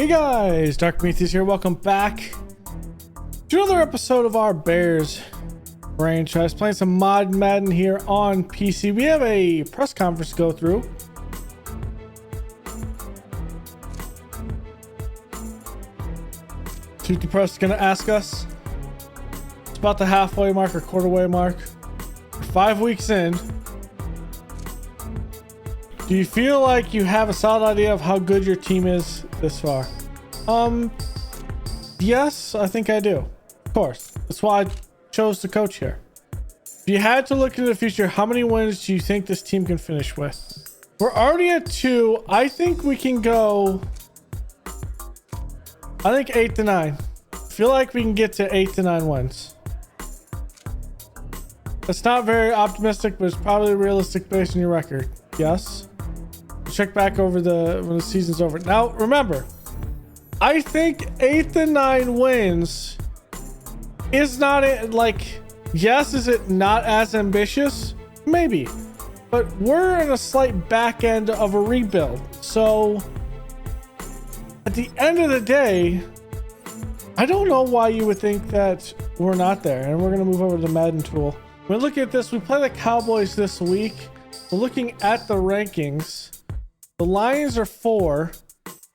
Hey guys, Dark Prometheus here. Welcome back to another episode of our Bears franchise. Playing some Modded Madden here on PC. We have a press conference to go through. See what the press is going to ask us. It's about the halfway mark or quarter-way mark. We're 5 weeks in. Do you feel like you have a solid idea of how good your team is this far? Yes, I think I do. Of course. That's why I chose to coach here. If you had to look into the future, how many wins do you think this team can finish with? We're already at 2. I think we can go, 8 to 9. I feel like we can get to 8 to 9 wins. That's not very optimistic, but it's probably realistic based on your record. Yes. Check back over when the season's over. Now, remember, I think 8 to 9 wins is not yes, is it not as ambitious? Maybe, but we're in a slight back end of a rebuild. So at the end of the day, I don't know why you would think that we're not there. And we're going to move over to the Madden tool. When looking at this, we play the Cowboys this week. We're looking at the rankings. The Lions are 4.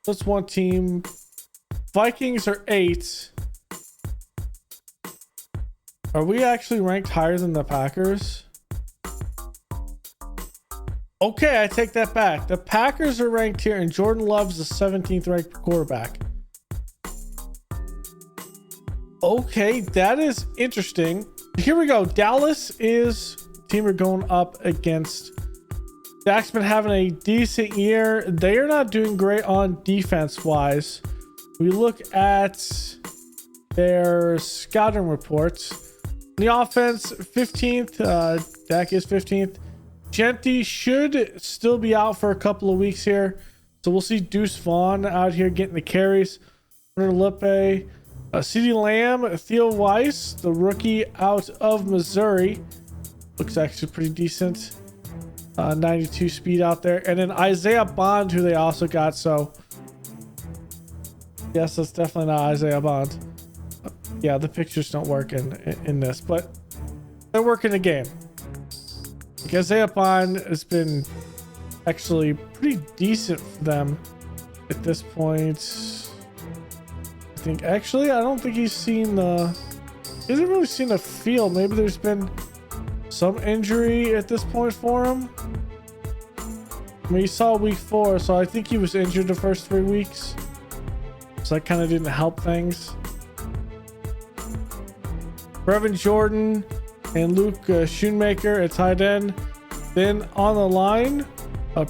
That's one team. Vikings are 8. Are we actually ranked higher than the Packers? Okay, I take that back. The Packers are ranked here, and Jordan Love's the 17th ranked quarterback. Okay, that is interesting. Here we go. Dallas is the team we're going up against. Dak's been having a decent year. They are not doing great on defense wise. We look at their scouting reports. The offense, 15th. Dak is 15th. Genty should still be out for a couple of weeks here. So we'll see Deuce Vaughn out here getting the carries. Lippe, CeeDee Lamb, Theo Weiss, the rookie out of Missouri. Looks actually pretty decent. 92 speed out there. And then Isaiah Bond, who they also got. So yes, that's definitely not Isaiah Bond. Yeah, the pictures don't work in this, but they're working the game. Like Isaiah Bond has been actually pretty decent for them at this point. I think actually, I don't think he hasn't really seen the field. Maybe there's been some injury at this point for him. I mean, he saw week 4, so I think he was injured the first 3 weeks. So that kind of didn't help things. Brevin Jordan and Luke Schoonmaker at tight end. Then on the line,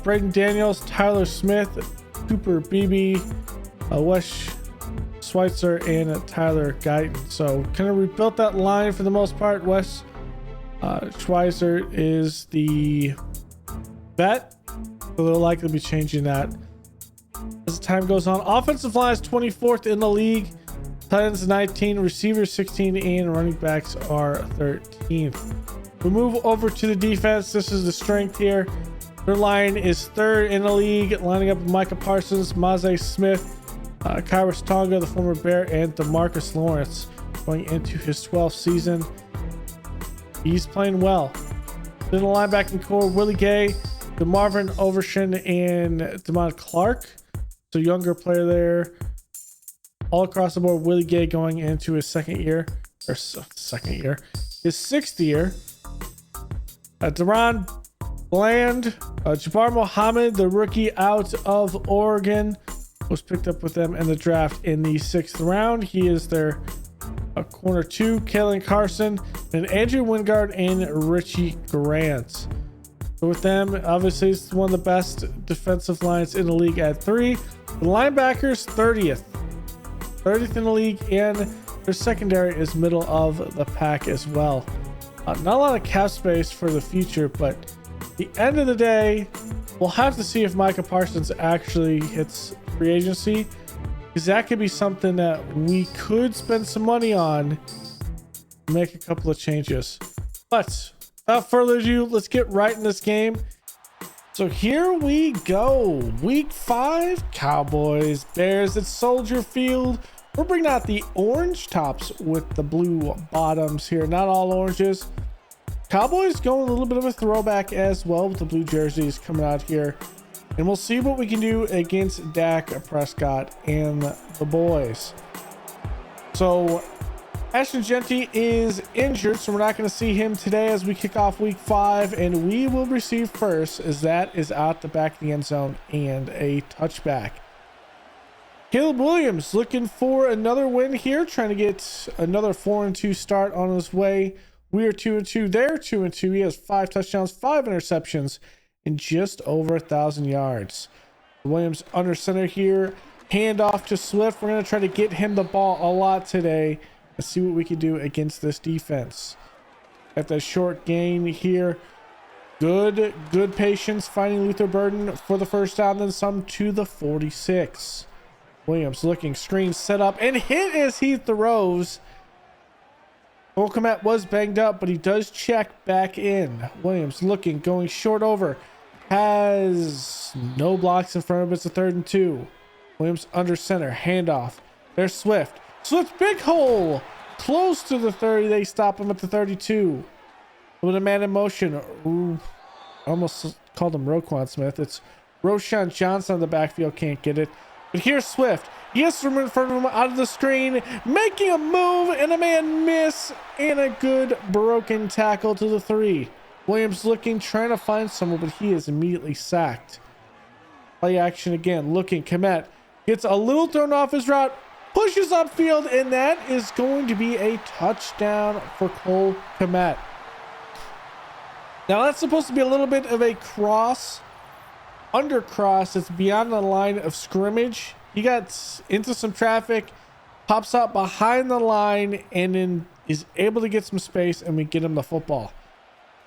Braden Daniels, Tyler Smith, Cooper Beebe, Wes Schweitzer, and Tyler Guyton. So kind of rebuilt that line for the most part. Wes Schweitzer is the vet, so they'll likely be changing that as the time goes on. Offensive line is 24th in the league. Tight ends 19, receivers 16, and running backs are 13th. We move over to the defense. This is the strength here. Their line is 3rd in the league, lining up with Micah Parsons, Maze Smith, Kyrus Tonga, the former Bear, and DeMarcus Lawrence going into his 12th season. He's playing well. Then the linebacking core, Willie Gay, DeMarvin Overshin, and Damon Clark. So younger player there. All across the board, Willie Gay going into his his 6th year. Deron Bland, Jabbar Muhammad, the rookie out of Oregon, was picked up with them in the draft in the 6th round. He is their corner 2. Kalen Carson, and Andrew Wingard and Richie Grant. So with them, obviously, it's one of the best defensive lines in the league at 3. The linebackers, 30th in the league, and their secondary is middle of the pack as well. Not a lot of cap space for the future, but at the end of the day, we'll have to see if Micah Parsons actually hits free agency, because that could be something that we could spend some money on, make a couple of changes. But without further ado, let's get right in this game. So here we go. Week 5, Cowboys, Bears at Soldier Field. We're bringing out the orange tops with the blue bottoms here. Not all oranges. Cowboys going a little bit of a throwback as well with the blue jerseys coming out here. And we'll see what we can do against Dak Prescott and the boys. So Ashton Jeanty is injured, so we're not going to see him today as we kick off week 5, and we will receive first as that is out the back of the end zone and a touchback. Caleb Williams looking for another win here, trying to get another 4-2 start on his way. We are 2-2. They're 2-2. He has 5 touchdowns, 5 interceptions, and just over 1,000 yards. Williams under center here. Hand off to Swift. We're going to try to get him the ball a lot today. Let's see what we can do against this defense. Got that short gain here. Good patience finding Luther Burden for the first down, then some to the 46. Williams looking, screen set up and hit as he throws. Cole Kmet was banged up, but he does check back in. Williams looking, going short over. Has no blocks in front of him. It's a 3rd and 2. Williams under center, handoff. There's Swift. Swift big hole close to the 30. They stop him at the 32 with a man in motion. Ooh, almost called him Roquan Smith. It's Roshan Johnson in the backfield, can't get it, but here's Swift. He has room in front of him out of the screen, making a move and a man miss, and a good broken tackle to the 3. Williams looking, trying to find someone, but he is immediately sacked. Play action again, looking. Kmet gets a little thrown off his route, pushes upfield, and that is going to be a touchdown for Cole Kmet. Now that's supposed to be a little bit of a cross, under cross. It's beyond the line of scrimmage. He got into some traffic, pops out behind the line, and then is able to get some space, and we get him the football.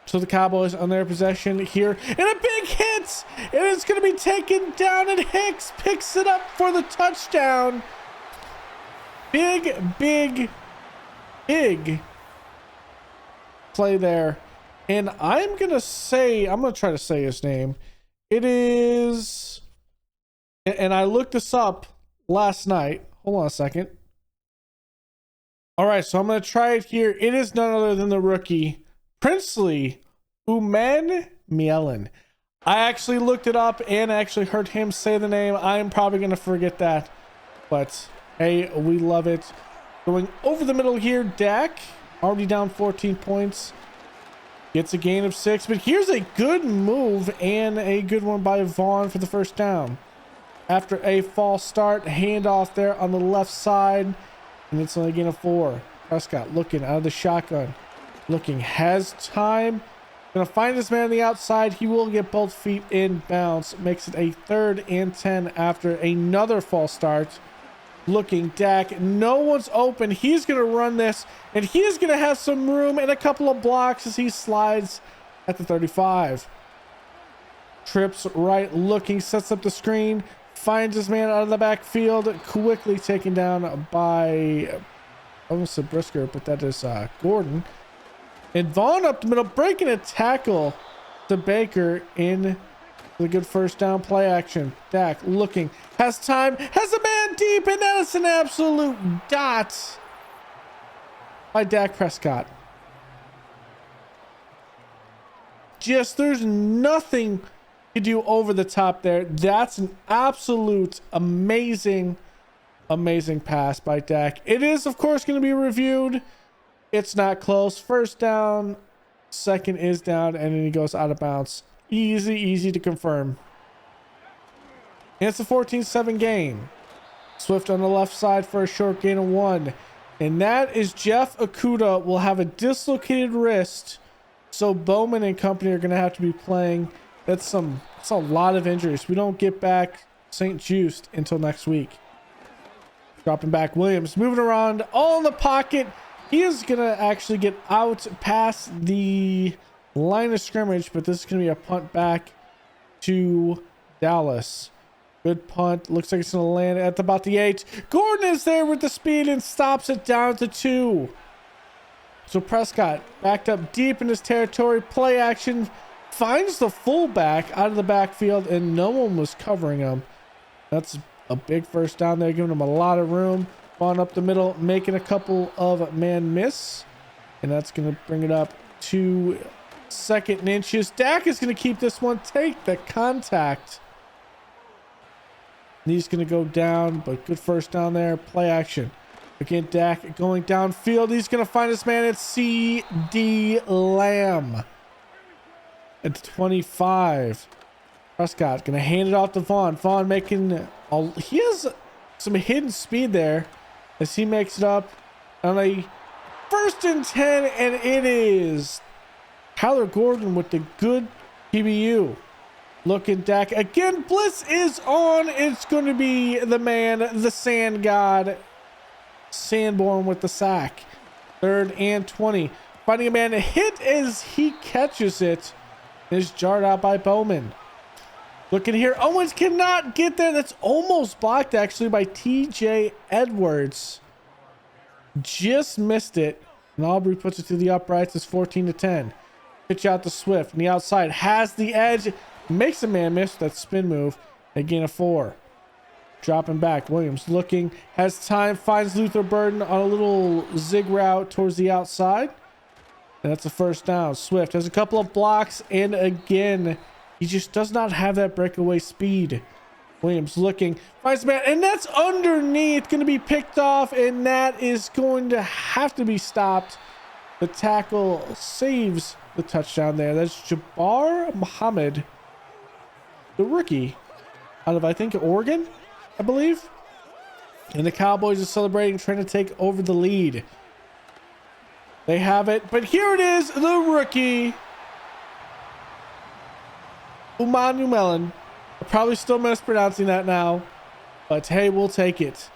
So the Cowboys on their possession here, and a big hit, and it's going to be taken down, and Hicks picks it up for the touchdown. Big play there. And I'm going to try to say his name. It is, and I looked this up last night. Hold on a second. All right, so I'm going to try it here. It is none other than the rookie, Princely Umen Mielen. I actually looked it up and actually heard him say the name. I'm probably going to forget that, but hey, we love it. Going over the middle here, Dak already down 14 points. Gets a gain of 6, but here's a good move and a good one by Vaughn for the first down. After a false start, handoff there on the left side, and it's only a gain of 4. Prescott looking out of the shotgun. Looking, has time. Gonna find this man on the outside. He will get both feet in bounds. Makes it a 3rd and 10 after another false start. Looking, Dak, no one's open. He's gonna run this, and he's gonna have some room and a couple of blocks as he slides at the 35. Trips right, looking, sets up the screen, finds his man out of the backfield, quickly taken down by, I almost said Brisker, but that is Gordon. And Vaughn up the middle, breaking a tackle to Baker in the good first down. Play action. Dak looking, has time, has a man deep, and that is an absolute dot by Dak Prescott. Just, there's nothing to do over the top there. That's an absolute amazing pass by Dak. It is, of course, going to be reviewed. It's not close. First down, second is down, and then he goes out of bounds. Easy to confirm. And it's a 14-7 game. Swift on the left side for a short gain of 1. And that is Jeff Okudah will have a dislocated wrist. So Bowman and company are going to have to be playing. That's a lot of injuries. We don't get back St. Just until next week. Dropping back, Williams moving around, all in the pocket. He is going to actually get out past the line of scrimmage, but this is going to be a punt back to Dallas. Good punt. Looks like it's going to land at about the 8. Gordon is there with the speed and stops it down to 2. So Prescott backed up deep in his territory. Play action. finds the fullback out of the backfield and no one was covering him. That's a big first down there, giving him a lot of room. On up the middle, making a couple of man miss. And that's going to bring it up to 2nd and inches. Dak is going to keep this one. Take the contact. And he's going to go down, but good first down there. Play action. Again, Dak going downfield. He's going to find his man at C.D. Lamb at 25. Prescott going to hand it off to Vaughn. Vaughn making... he has some hidden speed there as he makes it up on a 1st and 10, and it is Tyler Gordon with the good PBU. Looking Dak again. Blitz is on. It's going to be the man, the sand god, Sanborn with the sack. 3rd and 20. Finding a man to hit as he catches it. Is jarred out by Bowman. Looking here. Owens cannot get there. That's almost blocked actually by TJ Edwards. Just missed it. And Aubrey puts it to the uprights. It's 14 to 10. Pitch out to Swift. On the outside. Has the edge. Makes a man miss. That spin move. Again a 4. Dropping back. Williams looking. Has time. Finds Luther Burden on a little zig route towards the outside. And that's a first down. Swift has a couple of blocks. And again, he just does not have that breakaway speed. Williams looking. Finds man. And that's underneath. Going to be picked off. And that is going to have to be stopped. The tackle saves the touchdown there. That's Jabbar Muhammad, the rookie out of, I think, Oregon, I believe. And the Cowboys are celebrating, trying to take over the lead. They have it, but here it is, the rookie, Umanu Melon. I'm probably still mispronouncing that now, but hey, we'll take it.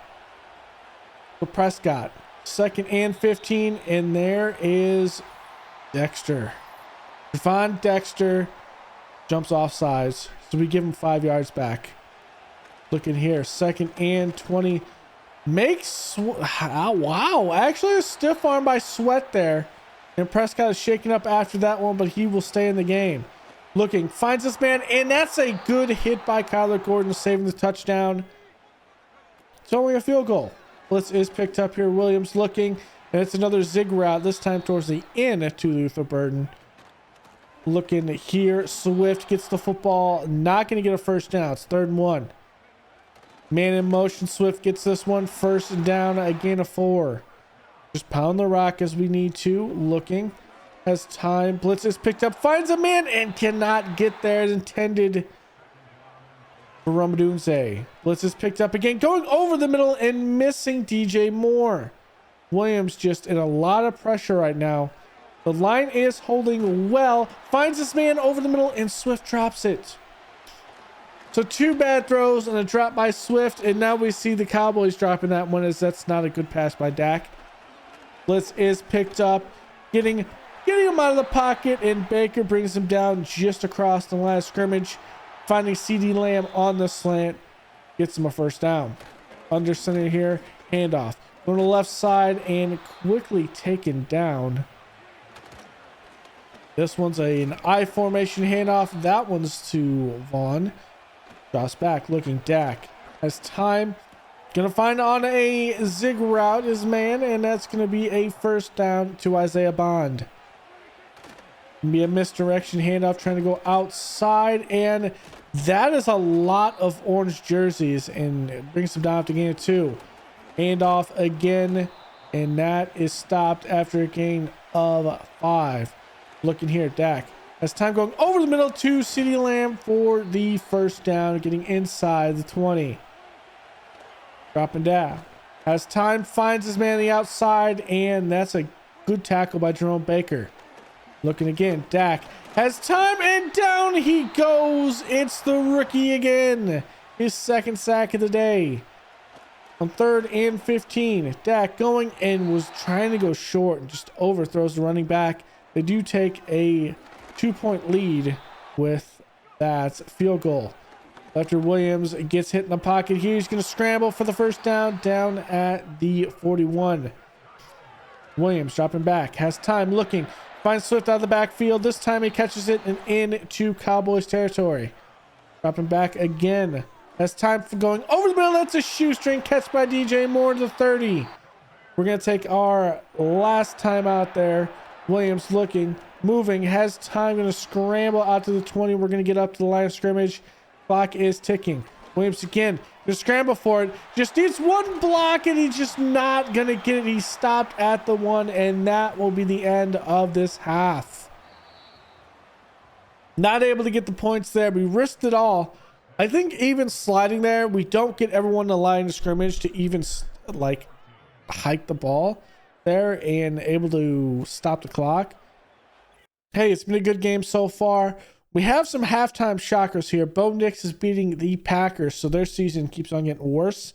For Prescott, 2nd and 15, and there is Dexter. Devon Dexter jumps off sides, so we give him 5 yards back. Looking here, 2nd and 20. Makes, wow, actually a stiff arm by Sweat there. And Prescott is shaken up after that one, but he will stay in the game. Looking, finds this man, and that's a good hit by Kyler Gordon, saving the touchdown. It's only a field goal. Blitz is picked up here. Williams looking, and it's another zig route, this time towards the end to Luther Burden. Looking here, Swift gets the football, not going to get a first down. It's 3rd and 1. Man in motion. Swift gets this one. 1st and down. Again a 4. Just pound the rock as we need to. Looking. Has time. Blitz is picked up. Finds a man and cannot get there as intended for Ramadunze. Blitz is picked up again. Going over the middle and missing DJ Moore. Williams just in a lot of pressure right now. The line is holding well. Finds this man over the middle and Swift drops it. So 2 bad throws and a drop by Swift, and now we see the Cowboys dropping that one as that's not a good pass by Dak. Blitz is picked up, getting him out of the pocket, and Baker brings him down just across the line of scrimmage, finding C.D. Lamb on the slant, gets him a first down. Under center here, handoff. Going to the left side and quickly taken down. This one's an I formation handoff. That one's to Vaughn. Drops back, looking. Dak has time. Gonna find on a zig route his man, and that's gonna be a first down to Isaiah Bond. Gonna be a misdirection handoff, trying to go outside, and that is a lot of orange jerseys, and it brings them down to gain of 2. Handoff again, and that is stopped after a gain of 5. Looking here, Dak has time, going over the middle to CeeDee Lamb for the first down, getting inside the 20. Dropping down. Has time, finds his man on the outside, and that's a good tackle by Jerome Baker. Looking again, Dak has time, and down he goes. It's the rookie again. His 2nd sack of the day. On 3rd and 15, Dak going and was trying to go short and just overthrows the running back. They do take a 2-point lead with that field goal. After Williams gets hit in the pocket here, he's going to scramble for the first down at the 41. Williams dropping back, has time, looking, Finds Swift out of the backfield. This time he catches it and into Cowboys territory. Dropping back again. Has time for going over the middle. That's a shoestring catch by DJ Moore to the 30. We're going to take our last time out there. Williams looking, moving, has time, going to scramble out to the 20. We're going to get up to the line of scrimmage. Clock is ticking. Williams again, going to scramble for it. Just needs one block and he's just not going to get it. He stopped at the 1 and that will be the end of this half. Not able to get the points there. We risked it all. I think even sliding there, we don't get everyone in the line of scrimmage to even like hike the ball there and able to stop the clock. Hey, it's been a good game so far. We have some halftime shockers here. Bo Nix is beating the Packers, so their season keeps on getting worse.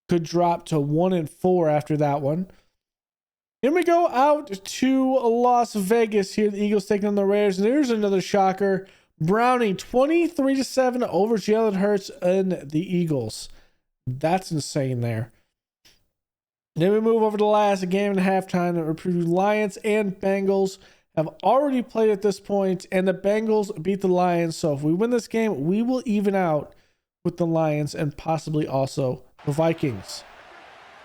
Could drop to 1-4 after that one. Then we go out to Las Vegas here. The Eagles taking on the Raiders. And there's another shocker. Browning 23-7 over Jalen Hurts and the Eagles. That's insane there. Then we move over to the last game and halftime that we preview. Lions and Bengals have already played at this point, and the Bengals beat the Lions. So if we win this game, we will even out with the Lions and possibly also the Vikings.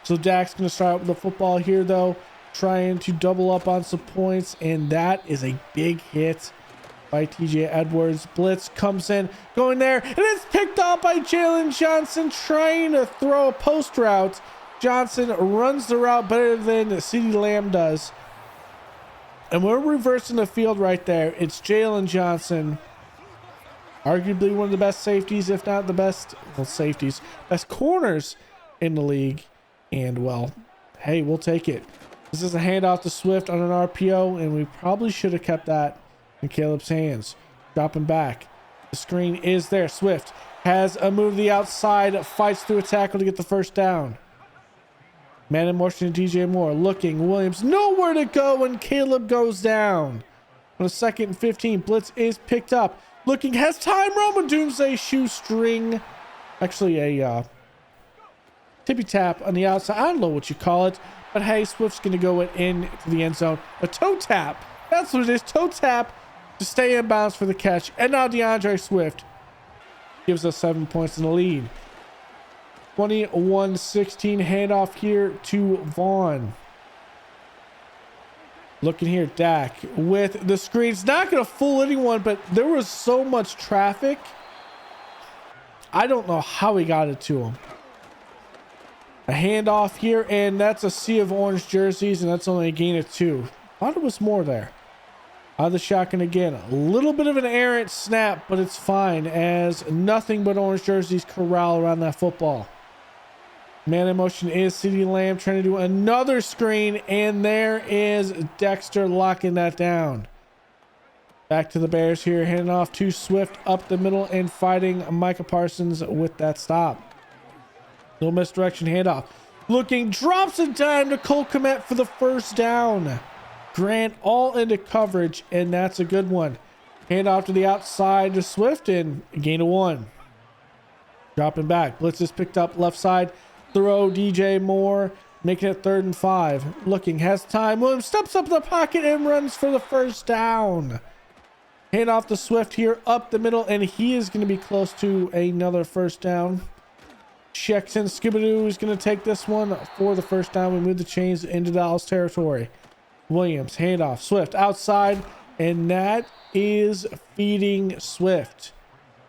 So Dak's going to start with the football here, though, trying to double up on some points, and that is a big hit by TJ Edwards. Blitz comes in, going there, and it's picked up by Jalen Johnson trying to throw a post route. Johnson runs the route better than CeeDee Lamb does. And we're reversing the field right there. It's Jalen Johnson, arguably one of the best safeties, if not the best, well, safeties, best corners in the league. And, well, hey, we'll take it. This is a handoff to Swift on an RPO, and we probably should have kept that in Caleb's hands. Dropping back. The screen is there. Swift has a move to the outside, fights through a tackle to get the first down. Man in motion to DJ Moore. Looking. Williams nowhere to go, and Caleb goes down. On a 2nd and 15, blitz is picked up. Looking, has time. Roman Doomsday shoestring. Actually, a tippy tap on the outside. I don't know what you call it, but hey, Swift's going to go into the end zone. A toe tap. That's what it is. Toe tap to stay in bounds for the catch. And now DeAndre Swift gives us 7 points in the lead. 21-16 handoff here to Vaughn. Looking here, Dak with the screen. It's not going to fool anyone, but there was so much traffic. I don't know how he got it to him. A handoff here, and that's a sea of orange jerseys, and that's only a gain of 2. I thought it was more there. Out of the shotgun again. A little bit of an errant snap, but it's fine as nothing but orange jerseys corral around that football. Man in motion is CeeDee Lamb trying to do another screen, and there is Dexter locking that down. Back to the Bears here, handing off to Swift up the middle and fighting Micah Parsons with that stop. No misdirection handoff. Looking, drops a dime to Cole Kmet for the first down. Grant all into coverage, and that's a good one. Handoff to the outside to Swift, and a gain of 1. Dropping back. Blitz is picked up left side. Throw DJ Moore, making it 3rd and 5. Looking, has time. Williams steps up in the pocket and runs for the first down. Hand off to Swift here up the middle, and he is going to be close to another first down. Checks in. Skibadoo is going to take this one for the first down. We move the chains into Dallas territory. Williams, handoff. Swift outside, and that is feeding Swift.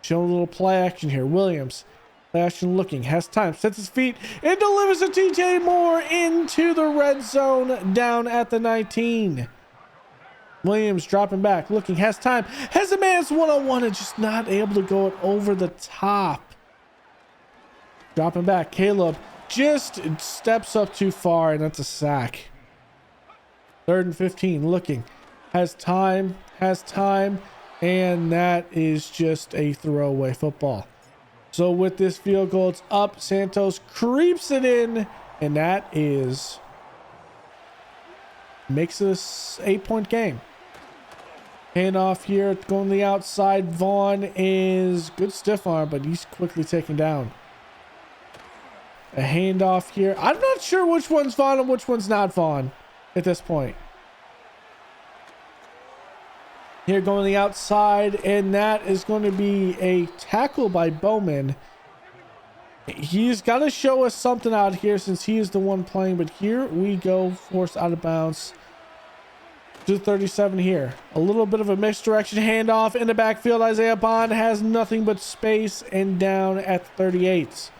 Showing a little play action here. Williams. Ashton looking, has time, sets his feet, and delivers to TJ Moore into the red zone down at the 19. Williams dropping back, looking, has time, has a man's one-on-one and just not able to go it over the top. Dropping back, Caleb just steps up too far, and that's a sack. 3rd and 15, looking, has time, and that is just a throwaway football. So with this field goal, it's up. Santos creeps it in, and that is makes this 8-point game. Handoff here, going to the outside. Vaughn is good stiff arm, but he's quickly taken down. A handoff here. I'm not sure which one's Vaughn and which one's not Vaughn at this point. here going the outside, and that is going to be a tackle by Bowman. He's got to show us something out here since he is the one playing, but here we go, forced out of bounds to 37 here. A little bit of a misdirection handoff in the backfield. Isaiah Bond has nothing but space and down at 38.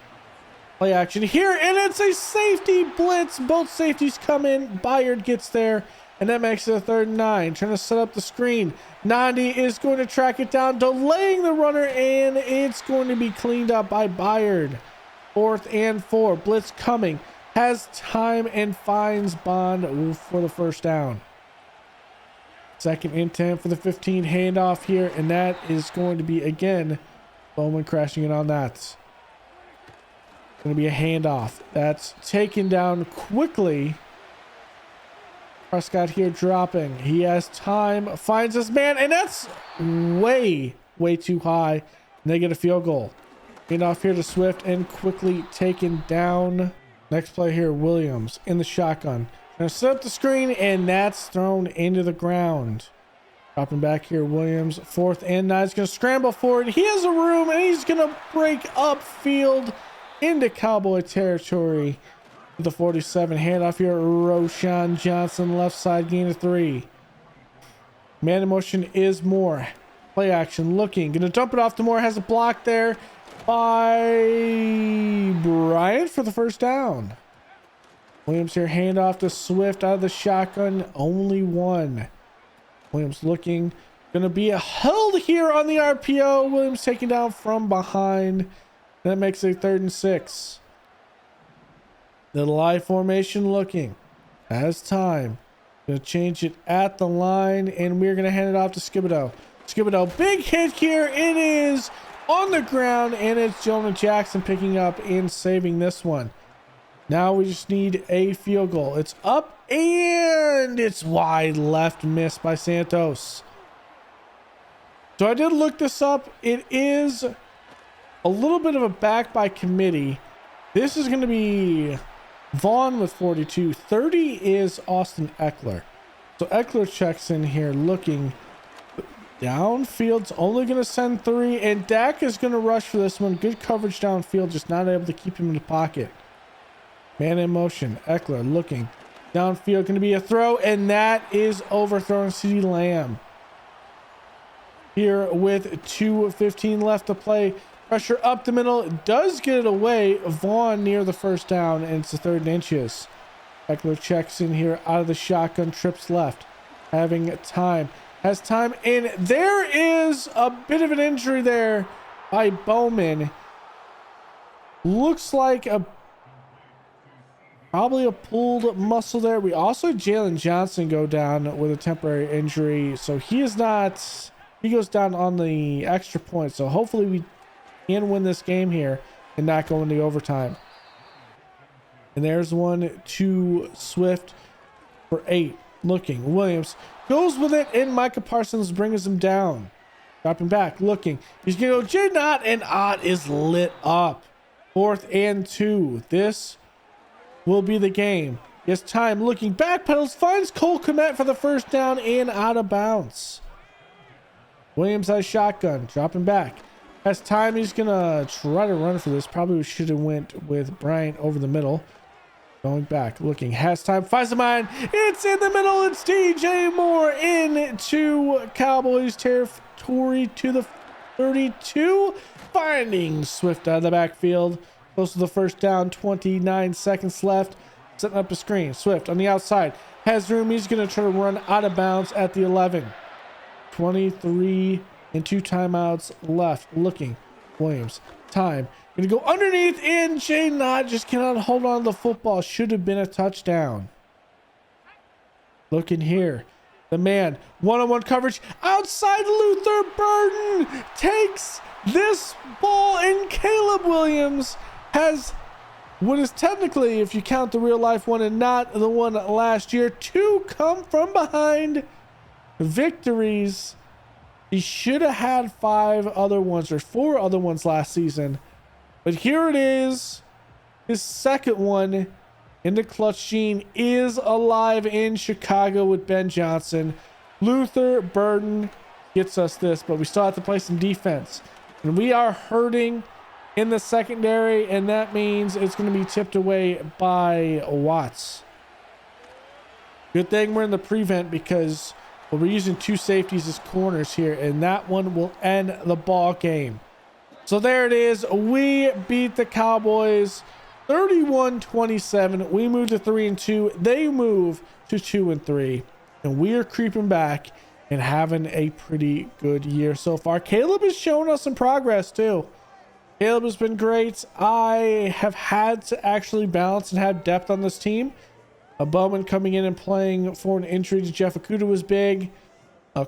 Play action here, and it's a safety blitz. Both safeties come in. Byard gets there, and that makes it a 3rd and 9. Trying to set up the screen. Nandi is going to track it down, delaying the runner, and it's going to be cleaned up by Byard. 4th and 4. Blitz coming. Has time and finds Bond for the first down. 2nd and 10 for the 15. Handoff here, and that is going to be, again, Bowman crashing in on that. Going to be a handoff. That's taken down quickly. Prescott here dropping. He has time. Finds his man, and that's way too high. And they get a field goal. Handoff here to Swift and quickly taken down. Next play here, Williams in the shotgun. Gonna set up the screen, and that's thrown into the ground. Dropping back here, Williams. 4th and 9. He's gonna scramble forward. He has a room, and he's gonna break upfield into Cowboy territory. The 47. Handoff here, Roshan Johnson, left side, gain of 3. Man in motion is Moore. Play action, looking. Gonna dump it off to Moore. Has a block there by Bryant for the first down. Williams here, handoff to Swift out of the shotgun. Only 1. Williams looking. Gonna be a held here on the RPO. Williams taken down from behind. That makes it 3rd and 6. The live formation looking. Has time. Gonna change it at the line, and we're gonna hand it off to Skibido. Skibido, big hit here. It is on the ground, and it's Jonah Jackson picking up and saving this one. Now we just need a field goal. It's up, and it's wide left, missed by Santos. So I did look this up. It is a little bit of a back by committee. This is going to be Vaughn with 42. 30 is Austin Eckler. So Eckler checks in here looking. Downfield's only going to send 3, and Dak is going to rush for this one. Good coverage downfield, just not able to keep him in the pocket. Man in motion. Eckler looking. Downfield, going to be a throw, and that is overthrown. CeeDee Lamb. Here with 2:15 left to play. Pressure up the middle. Does get it away. Vaughn near the first down, and it's the 3rd and inches. Eckler checks in here out of the shotgun. Trips left. Having time. Has time, and there is a bit of an injury there by Bowman. Looks like probably a pulled muscle there. We also had Jalen Johnson go down with a temporary injury, so he goes down on the extra point. So hopefully we can win this game here and not go into overtime. And there's one to Swift for 8. Looking. Williams goes with it, and Micah Parsons brings him down. Dropping back. Looking. He's going to go J Knott, and Ott is lit up. 4th and 2. This will be the game. He has time. Looking. Backpedals. Finds Cole Kmet for the first down and out of bounds. Williams has shotgun. Dropping back. Has time. He's going to try to run for this. Probably should have went with Bryant over the middle. Going back, looking, has time, finds the man. It's in the middle. It's DJ Moore into Cowboys territory to the 32. Finding Swift out of the backfield. Close to the first down, 29 seconds left. Setting up a screen. Swift on the outside. Has room. He's going to try to run out of bounds at the 11. 23 and 2 timeouts left. Looking. Williams. Time. Going to go underneath, and J Knott just cannot hold on to the football. Should have been a touchdown. Looking here. The man. One-on-one coverage. Outside, Luther Burden takes this ball, and Caleb Williams has what is technically, if you count the real-life one and not the one last year, 2 come from behind victories. He should have had 5 other ones or 4 other ones last season. But here it is. His second one in the clutch gene is alive in Chicago with Ben Johnson. Luther Burden gets us this, but we still have to play some defense. And we are hurting in the secondary, and that means it's going to be tipped away by Watts. Good thing we're in the prevent because we're using 2 safeties as corners here, and that one will end the ball game. So there it is. We beat the Cowboys 31-27. We moved to 3-2. They move to 2-3, and we are creeping back and having a pretty good year so far. Caleb has shown us some progress too. Caleb has been great. I have had to actually balance and have depth on this team. A Bowman coming in and playing for an injury to Jeff Okuda was big.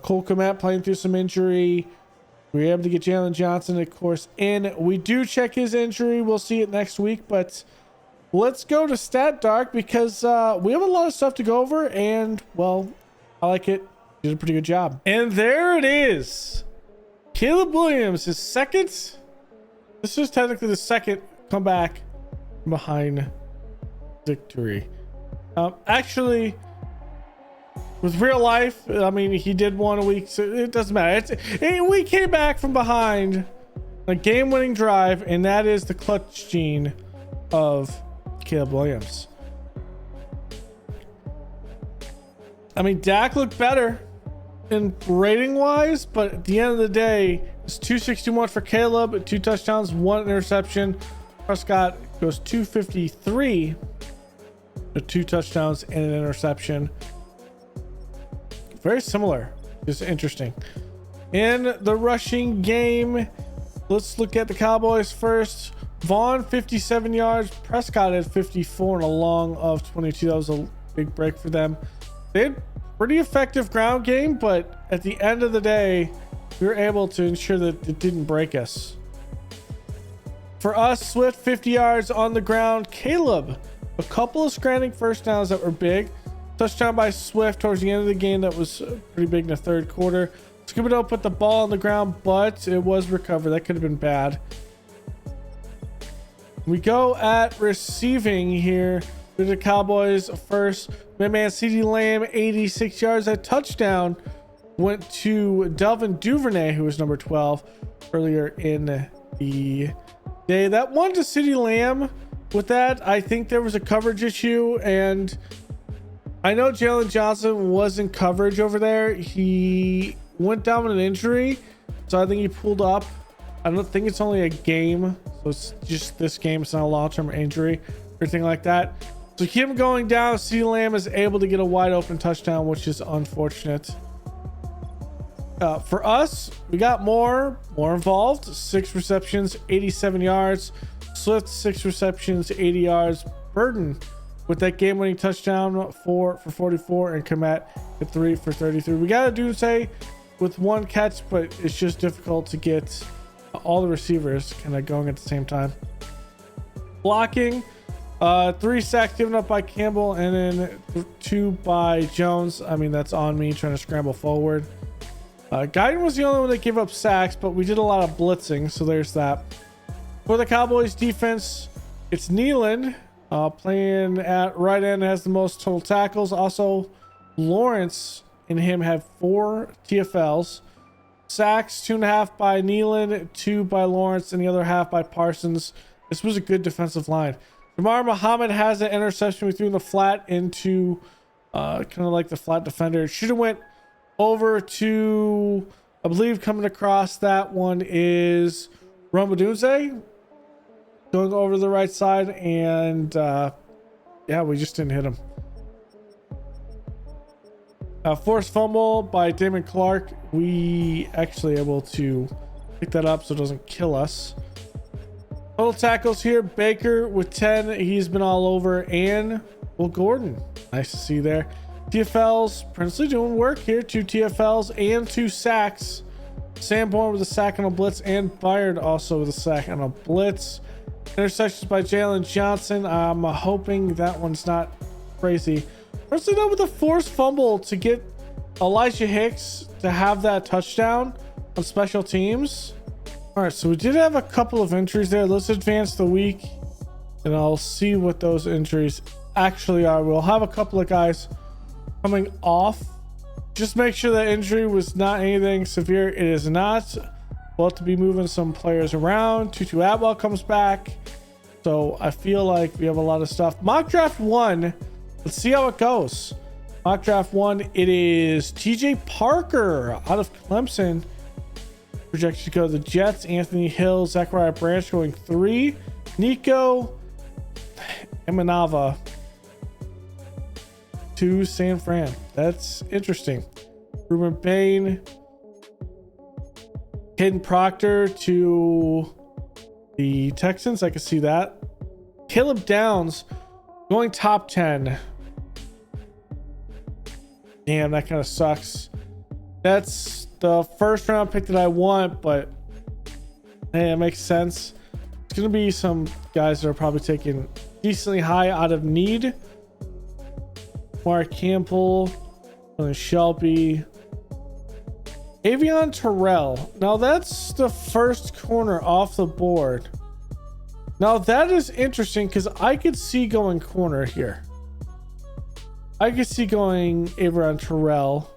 Cole Kmet playing through some injury. We were able to get Jalen Johnson, of course, in. We do check his injury. We'll see it next week, but let's go to Stat Dark because we have a lot of stuff to go over, and, well, I like it. He did a pretty good job. And there it is. Caleb Williams, his second. This is technically the second comeback behind victory. Actually, with real life, I mean, he did one a week, so it doesn't matter. We came back from behind a game-winning drive, and that is the clutch gene of Caleb Williams. I mean, Dak looked better in rating-wise, but at the end of the day, it's 261 for Caleb, 2 touchdowns, 1 interception. Prescott goes 253. 2 touchdowns and an interception. Very similar. Just interesting. In the rushing game, let's look at the Cowboys first. Vaughn 57 yards. Prescott had 54 and a long of 22. That was a big break for them. They had pretty effective ground game, but at the end of the day, we were able to ensure that it didn't break us. For us, Swift 50 yards on the ground. Caleb, a couple of scrambling first downs that were big. Touchdown by Swift towards the end of the game that was pretty big in the third quarter. Scooby-Doo put the ball on the ground, but it was recovered. That could have been bad. We go at receiving here with the Cowboys first. My man CeeDee Lamb, 86 yards. That touchdown went to Delvin Duvernay, who was number 12 earlier in the day. That one to CeeDee Lamb. With that, I think there was a coverage issue, and I know Jalen Johnson was in coverage over there. He went down with an injury, so I think he pulled up. I don't think it's only a game, so it's just this game. It's not a long-term injury or anything like that. So keep him going down. CeeDee Lamb is able to get a wide open touchdown, which is unfortunate. For us, we got more involved. 6 receptions, 87 yards. Swift 6 receptions, 80 yards. Burton with that game-winning touchdown, 4 for 44, and Kmet at 3 for 33. We got a Doomsday with 1 catch, but it's just difficult to get all the receivers kind of going at the same time. Blocking, 3 sacks given up by Campbell, and then 2 by Jones. I mean, that's on me trying to scramble forward. Guyton was the only one that gave up sacks, but we did a lot of blitzing, so there's that. For the Cowboys defense, it's Nealon playing at right end, has the most total tackles. Also, Lawrence and him have 4 TFLs. Sacks, 2.5 by Nealon, 2 by Lawrence, and the other half by Parsons. This was a good defensive line. Jamar Muhammad has an interception. We threw in the flat into kind of like the flat defender. It should have went over to, I believe, coming across that one is Romadunze going over the right side, and yeah, we just didn't hit him. Forced fumble by Damon Clark. We actually able to pick that up so it doesn't kill us. Total tackles here, Baker with 10. He's been all over, and Will Gordon, nice to see there. TFLs, Princely doing work here. 2 TFLs and 2 sacks. Sanborn with a sack on a blitz, and Byard also with a sack on a blitz. Interceptions by Jalen Johnson. I'm hoping that one's not crazy. Princely though with a forced fumble to get Elijah Hicks to have that touchdown on special teams. All right, so we did have a couple of injuries there. Let's advance the week, and I'll see what those injuries actually are. We'll have a couple of guys coming off Just make sure that injury was not anything severe. It is not. We'll have to be moving some players around. Tutu Atwell comes back. So I feel like we have a lot of stuff. Mock draft 1. Let's see how it goes. Mock draft 1. It is TJ Parker out of Clemson. Projected to go to the Jets. Anthony Hill, Zachariah Branch going 3. Nico Emanava to San Fran. That's interesting. Ruben Bain, Caden Proctor to the Texans. I can see that. Caleb Downs going top 10. Damn, that kind of sucks. That's the first round pick that I want, but hey, it makes sense. It's going to be some guys that are probably taken decently high out of need. Mark Campbell, Shelby, Avion Terrell. Now that's the first corner off the board. Now that is interesting because I could see going corner here. I could see going Avion Terrell.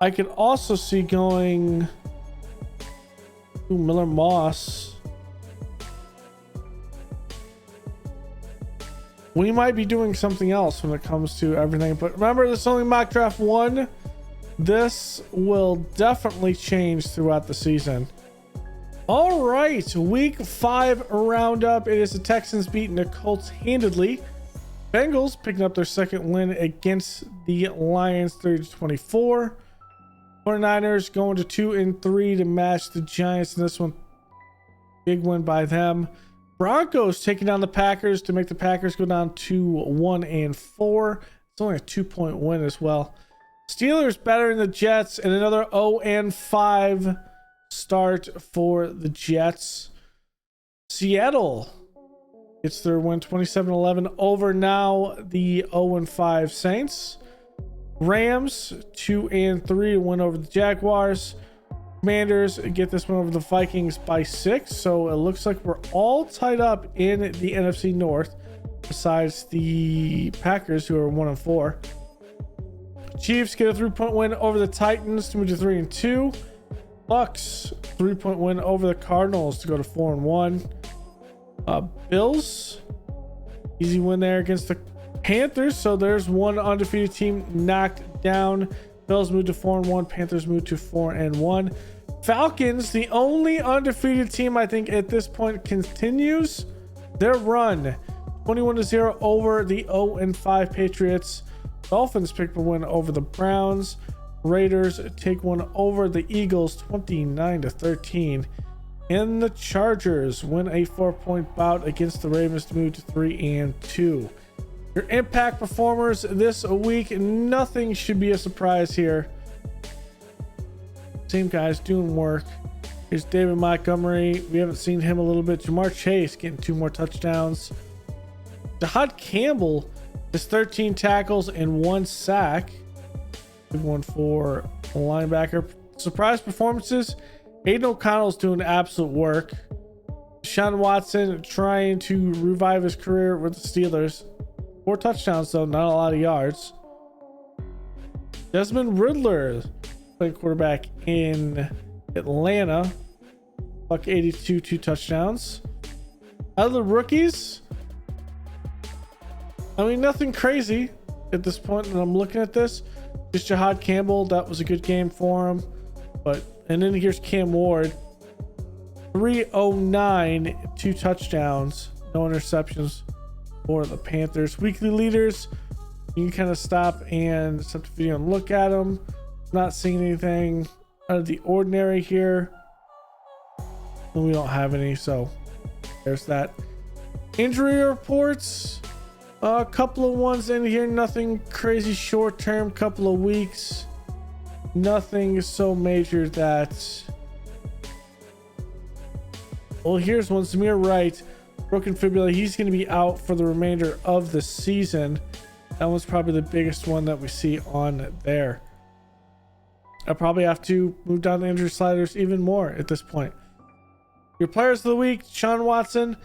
I could also see going Miller Moss. We might be doing something else when it comes to everything, but remember, this is only mock draft 1. This will definitely change throughout the season. All right, week 5 roundup. It is the Texans beating the Colts handedly. Bengals picking up their second win against the Lions 30-24. 49ers going to 2-3 to match the Giants in this one. Big win by them. Broncos taking down the Packers to make the Packers go down to 1-4. It's only a 2-point win as well. Steelers battering the Jets and another 0-5 start for the Jets. Seattle gets their win 27-11 over now the 0-5 Saints. Rams 2-3 to win over the Jaguars. Commanders get this one over the Vikings by 6. So it looks like we're all tied up in the NFC North besides the Packers, who are 1-4. Chiefs get a 3-point win over the Titans to move to 3-2. Bucks 3-point win over the Cardinals to go to 4-1. Bills easy win there against the Panthers. So there's one undefeated team knocked down. Bills moved to 4-1. Panthers moved to 4-1. Falcons, the only undefeated team I think at this point, continues their run 21-0 over the 0-5 Patriots. Dolphins pick up a win over the Browns. Raiders take one over the Eagles 29-13. And the Chargers win a 4-point bout against the Ravens to move to 3-2. Your impact performers this week, nothing should be a surprise here. Same guys doing work. Here's David Montgomery. We haven't seen him a little bit. Jamar Chase getting 2 more touchdowns. Jahad Campbell has 13 tackles and 1 sack. Big one for a linebacker. Surprise performances. Aiden O'Connell's doing absolute work. Deshaun Watson trying to revive his career with the Steelers. 4 touchdowns though, not a lot of yards. Desmond Riddler playing quarterback in Atlanta. Buck 82, 2 touchdowns. Out of the rookies, I mean, nothing crazy at this point when I'm looking at this. Just Jahad Campbell, that was a good game for him. And then here's Cam Ward. 309, 2 touchdowns, no interceptions for the Panthers. Weekly leaders, you can kind of stop the video and look at them. Not seeing anything out of the ordinary here. And we don't have any, so there's that. Injury reports, a couple of ones in here, nothing crazy short term, couple of weeks. Nothing so major that... Well, here's one. Samir Wright, broken fibula. He's going to be out for the remainder of the season. That one's probably the biggest one that we see on there. I probably have to move down the injury sliders even more at this point. Your players of the week: Sean Watson,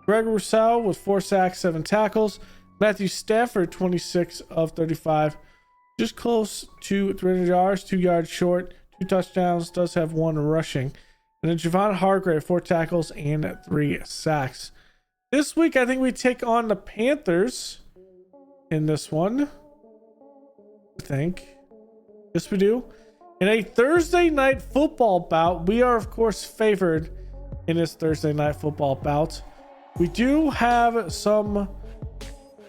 Greg Rousseau with 4 sacks, 7 tackles. Matthew Stafford, 26 of 35. just close to 300 yards, 2 yards short, 2 touchdowns, does have 1 rushing. And then Javon Hargrave, 4 tackles and 3 sacks. This week, I think we take on the Panthers in this one. I think. Yes, we do. In a Thursday night football bout, we are, of course, favored in this Thursday night football bout. We do have some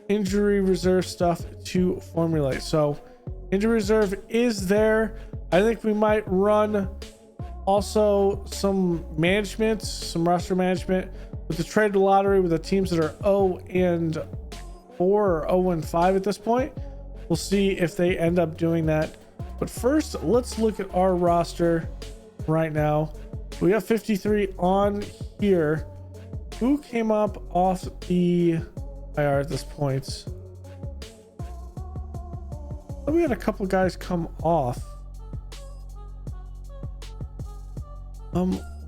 injury reserve stuff to formulate. So, injury reserve is there. I think we might run also some management, some roster management with the trade lottery with the teams that are 0-4 or 0-5 at this point. We'll see if they end up doing that. But first, let's look at our roster right now. We have 53 on here. Who came up off the IR at this point? Oh, we had a couple guys come off.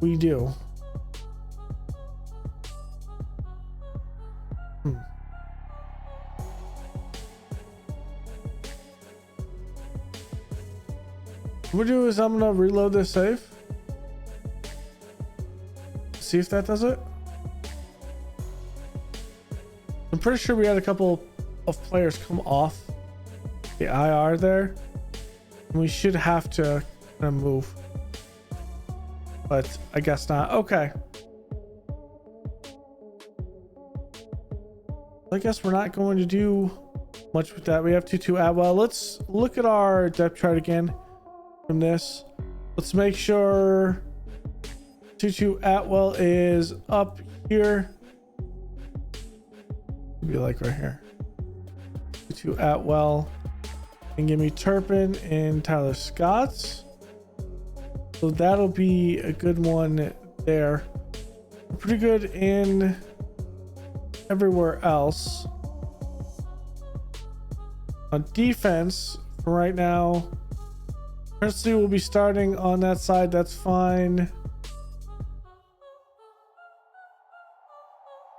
We do. What we'll do is I'm gonna reload this save. See if that does it. I'm pretty sure we had a couple of players come off the IR there. And we should have to kind of move. But I guess not. Okay. I guess we're not going to do much with that. We have Tutu Atwell. Let's look at our depth chart again from this. Let's make sure Tutu Atwell is up here. Be like right here. Tutu Atwell. And give me Turpin and Tyler Scott. So that'll be a good one there. We're pretty good in everywhere else. On defense, for right now, Presley will be starting on that side. That's fine.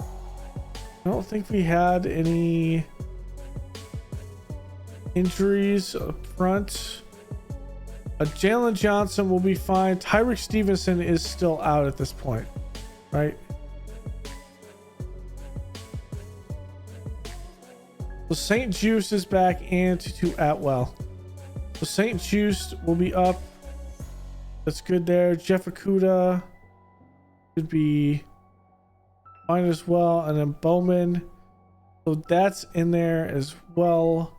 I don't think we had any injuries up front. Jalen Johnson will be fine. Tyreek Stevenson is still out at this point, right? So St. Juice is back and Tutu Atwell. So St. Juice will be up. That's good there. Jeff Okuda should be fine as well. And then Bowman. So that's in there as well.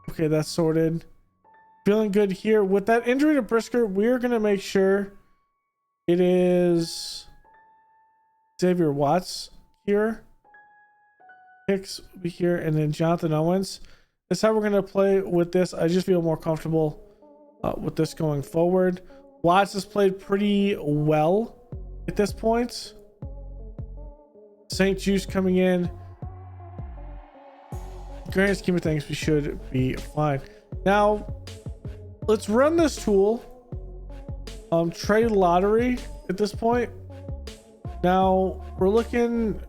Okay, that's sorted. Feeling good here. With that injury to Brisker, we're going to make sure it is Xavier Watts here. Hicks will be here. And then Jonathan Owens. That's how we're going to play with this. I just feel more comfortable with this going forward. Watts has played pretty well at this point. St. Juice coming in. Grand scheme of things, we should be fine. Now, let's run this tool. Trade lottery at this point. Now, we're looking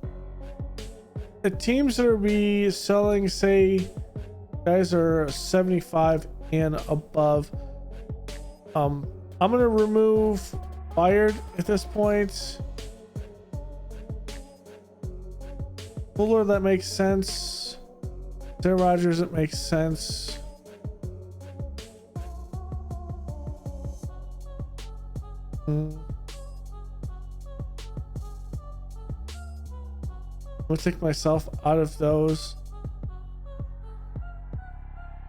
at teams that are be selling, say, guys are 75 and above. I'm gonna remove Fired at this point. Fuller, that makes sense. Sarah Rogers, it makes sense. I'll take myself out of those.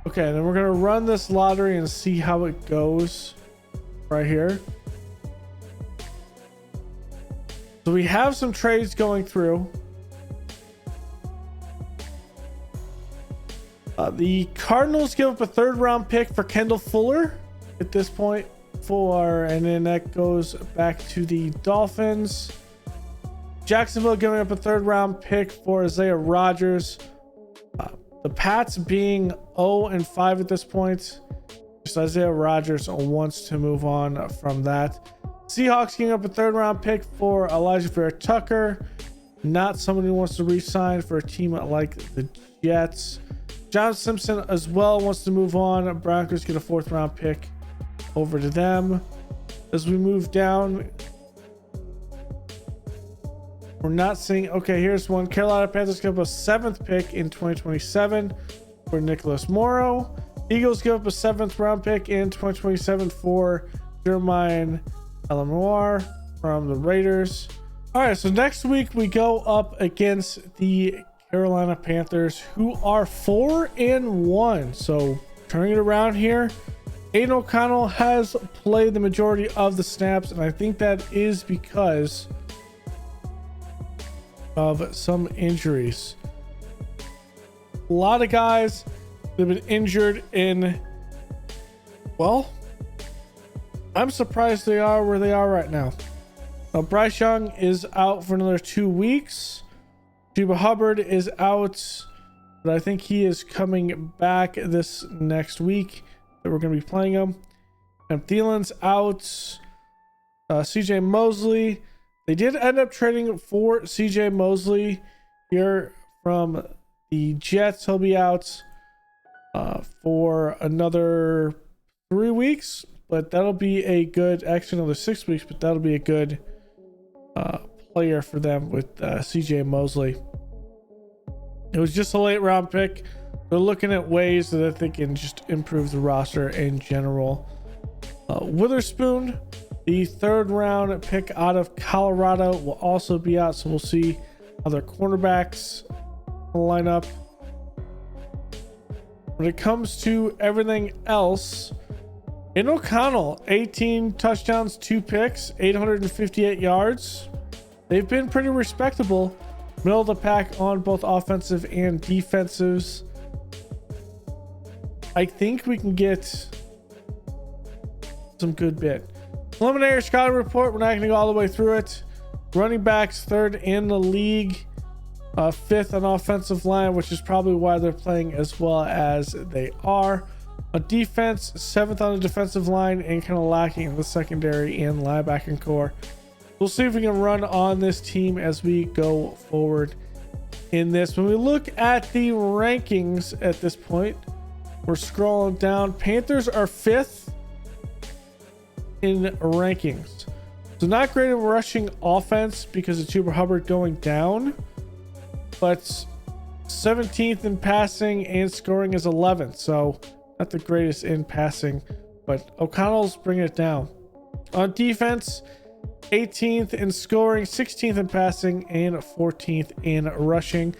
Okay, then we're gonna run this lottery and see how it goes right here. So we have some trades going through. The Cardinals give up a 3rd round pick for Kendall Fuller at this point and then that goes back to the Dolphins. Jacksonville giving up a 3rd round pick for Isaiah Rodgers. The Pats being 0-5 at this point. Just Isaiah Rodgers wants to move on from that. Seahawks giving up a 3rd round pick for Elijah Vera Tucker. Not someone who wants to re-sign for a team like the Jets. John Simpson as well wants to move on. Broncos get a 4th round pick over to them. As we move down, we're not seeing. Okay, here's one. Carolina Panthers give up a 7th pick in 2027 for Nicholas Morrow. Eagles give up a 7th round pick in 2027 for Jermaine Elamar from the Raiders. All right, so next week we go up against the Carolina Panthers, who are 4-1. So turning it around here. Aiden O'Connell has played the majority of the snaps, and I think that is because of some injuries. A lot of guys that have been injured in, well, I'm surprised they are where they are right now. Now, Bryce Young is out for another 2 weeks. Chuba Hubbard is out, but I think he is coming back this next week that we're going to be playing him. And Thielen's out. CJ Mosley. They did end up trading for CJ Mosley here from the Jets. He'll be out for another 3 weeks, but that'll be a good, actually another 6 weeks, but that'll be a good player for them with CJ Mosley. It was just a late round pick. They're looking at ways that they can just improve the roster in general. Witherspoon, the 3rd round pick out of Colorado, will also be out, so we'll see how their cornerbacks line up. When it comes to everything else, in O'Connell, 18 touchdowns, 2 picks, 858 yards. They've been pretty respectable. Middle of the pack on both offensive and defensives. I think we can get some good bit. Preliminary scouting report. We're not going to go all the way through it. Running backs 3rd in the league. 5th on offensive line, which is probably why they're playing as well as they are. On defense, 7th on the defensive line, and kind of lacking in the secondary and linebacking core. We'll see if we can run on this team as we go forward in this. When we look at the rankings at this point, we're scrolling down. Panthers are 5th in rankings. So not great in rushing offense because of Chuba Hubbard going down, but 17th in passing and scoring is 11th. So not the greatest in passing, but O'Connell's bringing it down. On defense, 18th in scoring, 16th in passing, and 14th in rushing.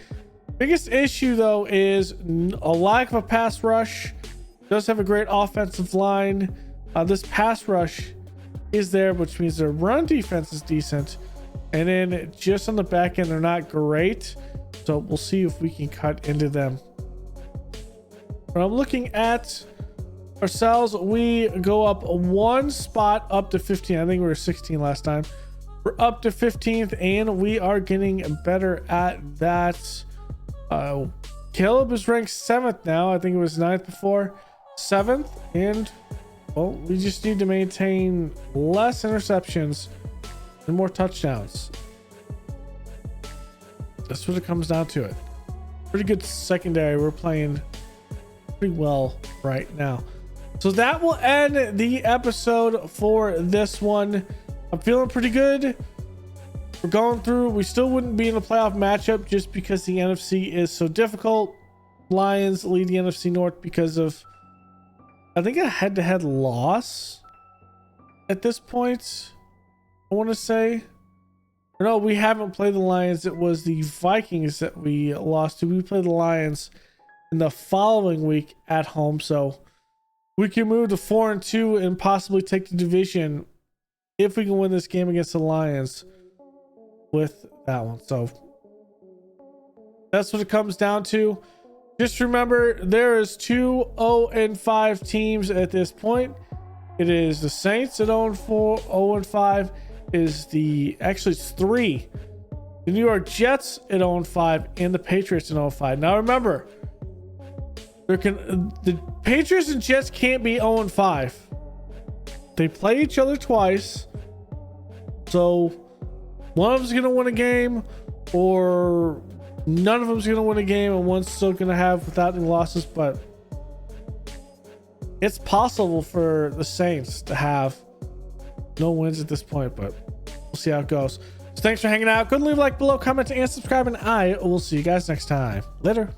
Biggest issue though is a lack of a pass rush. Does have a great offensive line. This pass rush is there, which means their run defense is decent, and then just on the back end they're not great. So we'll see if we can cut into them. When I'm looking at ourselves, we go up 1 spot up to 15. I think we were 16 last time. We're up to 15th, and we are getting better at that. Caleb is ranked 7th now. I think it was 9th before. 7th, and well, we just need to maintain less interceptions and more touchdowns. That's what it comes down to. It pretty good secondary. We're playing pretty well right now. So that will end the episode for this one. I'm feeling pretty good. We're going through. We still wouldn't be in the playoff matchup just because the NFC is so difficult. Lions lead the NFC North because of, I think, a head-to-head loss at this point, I want to say. No, we haven't played the Lions. It was the Vikings that we lost to. We played the Lions in the following week at home. So we can move to 4-2 and possibly take the division if we can win this game against the Lions with that one. So that's what it comes down to. Just remember, there is 2 0-5 teams at this point. It is the Saints at 0-4, 0-5 is it's 3. The New York Jets at 0-5 and the Patriots at 0-5. Now remember, the Patriots and Jets can't be 0-5. They play each other twice. So one of them's going to win a game, or None of them's going to win a game, and one's still going to have without any losses, but it's possible for the Saints to have no wins at this point, but we'll see how it goes. So thanks for hanging out. Go and leave a like below, comment, and subscribe, and I will see you guys next time. Later.